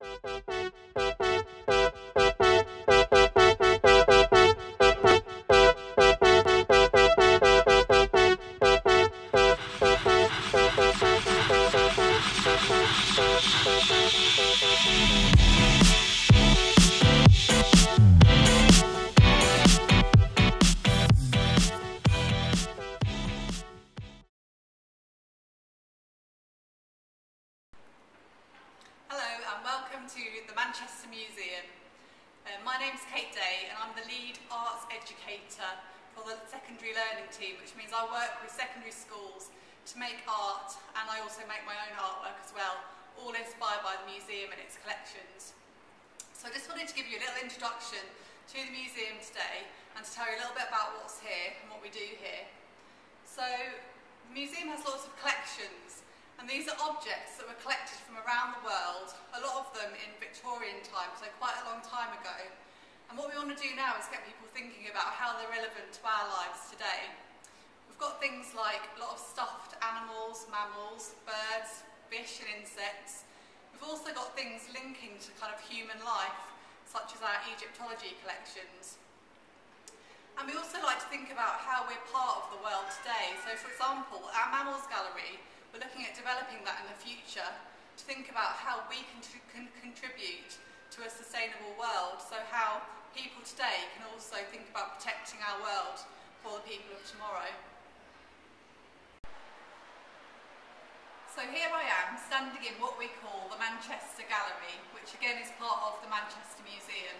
To the Manchester Museum. My name's Kate Day and I'm the lead arts educator for the secondary learning team, which means I work with secondary schools to make art, and I also make my own artwork as well, all inspired by the museum and its collections. So I just wanted to give you a little introduction to the museum today and to tell you a little bit about what's here and what we do here. So the museum has lots of collections, and these are objects that were collected from around the world, a lot of them in Victorian times, so quite a long time ago. And what we want to do now is get people thinking about how they're relevant to our lives today. We've got things like a lot of stuffed animals, mammals, birds, fish and insects. We've also got things linking to kind of human life, such as our Egyptology collections. And we also like to think about how we're part of the world today. So for example, our mammals gallery, we're looking at developing that in the future to think about how we can contribute to a sustainable world, so how people today can also think about protecting our world for the people of tomorrow. So here I am, standing in what we call the Manchester Gallery, which again is part of the Manchester Museum.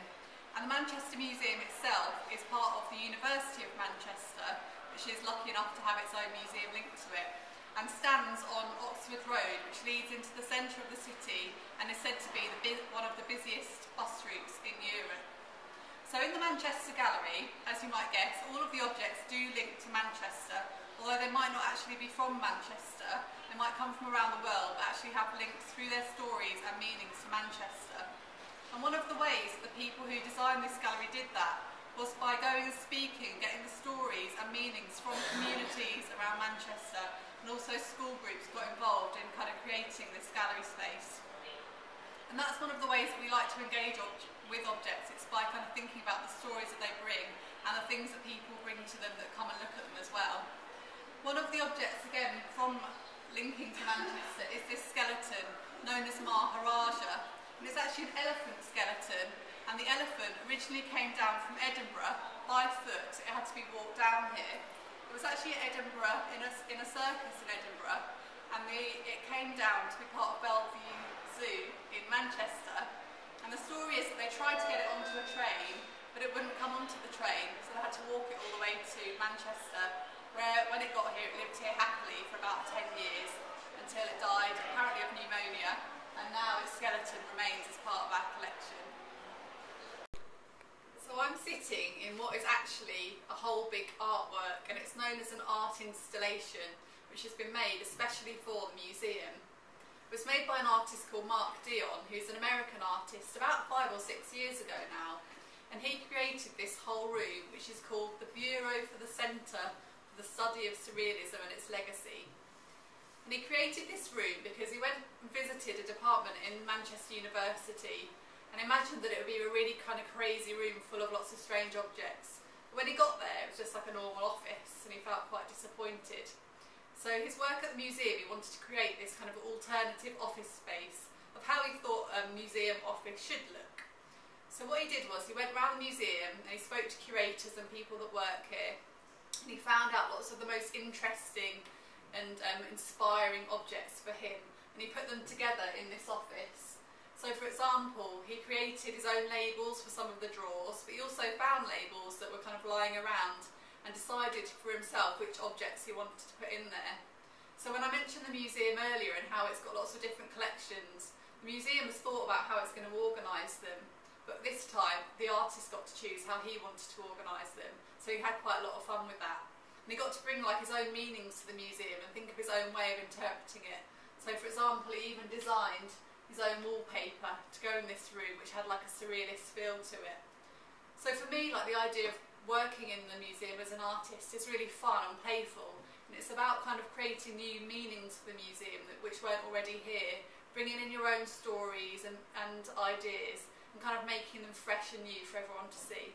And the Manchester Museum itself is part of the University of Manchester, which is lucky enough to have its own museum linked to it, and stands on Oxford Road, which leads into the centre of the city and is said to be one of the busiest bus routes in Europe. So in the Manchester Gallery, as you might guess, all of the objects do link to Manchester, although they might not actually be from Manchester. They might come from around the world, but actually have links through their stories and meanings to Manchester. And one of the ways that the people who designed this gallery did that was by going and speaking, getting the stories and meanings from communities around Manchester, and also school groups got involved in kind of creating this gallery space. And that's one of the ways that we like to engage with objects. It's by kind of thinking about the stories that they bring and the things that people bring to them that come and look at them as well. One of the objects, again, from linking to Manchester is this skeleton known as Maharaja. And it's actually an elephant skeleton, and the elephant originally came down from Edinburgh by foot. It had to be walked down here. It was actually at Edinburgh, in a circus in Edinburgh, and it came down to be part of Bellevue Zoo in Manchester. And the story is that they tried to get it onto a train, but it wouldn't come onto the train, so they had to walk it all the way to Manchester, where when it got here, it lived here happily for about 10 years, until it died, apparently of pneumonia, and now its skeleton remains as part of our collection. So I'm sitting in what is actually a whole big artwork, and it's known as an art installation, which has been made especially for the museum. It was made by an artist called Mark Dion, who's an American artist, about 5 or 6 years ago now, and he created this whole room, which is called the Bureau for the Centre for the Study of Surrealism and its Legacy. And he created this room because he went and visited a department in Manchester University and imagined that it would be a really kind of crazy room full of lots of strange objects. But when he got there, it was just like a normal office, and he felt quite disappointed. So his work at the museum, he wanted to create this kind of alternative office space of how he thought a museum office should look. So what he did was he went around the museum and he spoke to curators and people that work here, and he found out lots of the most interesting and inspiring objects for him, and he put them together in this office. So for example, he created his own labels for some of the drawers, but he also found labels that were kind of lying around and decided for himself which objects he wanted to put in there. So when I mentioned the museum earlier and how it's got lots of different collections, the museum has thought about how it's going to organise them, but this time the artist got to choose how he wanted to organise them, so he had quite a lot of fun with that. And he got to bring like his own meanings to the museum and think of his own way of interpreting it. So for example, he even designed his own wallpaper to go in this room, which had like a surrealist feel to it. So for me, like the idea of working in the museum as an artist is really fun and playful, and it's about kind of creating new meanings for the museum which weren't already here, bringing in your own stories and ideas and kind of making them fresh and new for everyone to see.